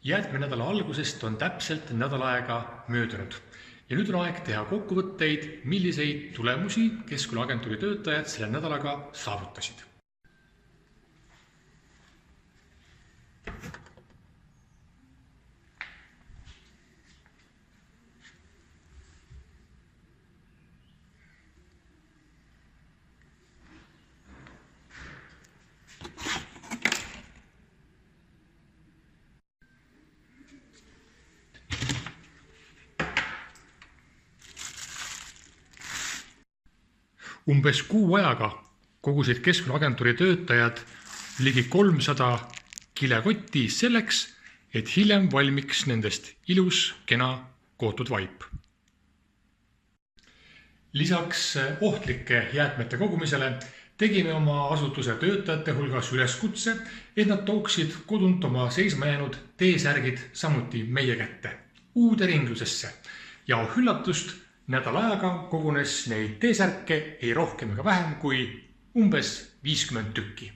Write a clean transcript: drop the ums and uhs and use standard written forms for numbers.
Jäätmenädala algusest on täpselt nädal aega möödunud ja nüüd on aeg teha kokkuvõtteid, milliseid tulemusi Keskkonnaagentuuri töötajad selle nädalaga saavutasid. Umbes kuu ajaga kogusid Keskkonnaagentuuri töötajad ligi 300 kilekotti selleks, et hiljem valmiks nendest ilus, kena kootud vaip. Lisaks ohtlike jäätmete kogumisele tegime oma asutuse töötajate hulgas üleskutse, et nad tooksid kodunt oma seisma jäänud T-särgid samuti meie kätte, uude ringlusesse ja üllatust, nädala ajaga kogunes neid T-särke ei rohkem ega vähem kui umbes 50 tükki.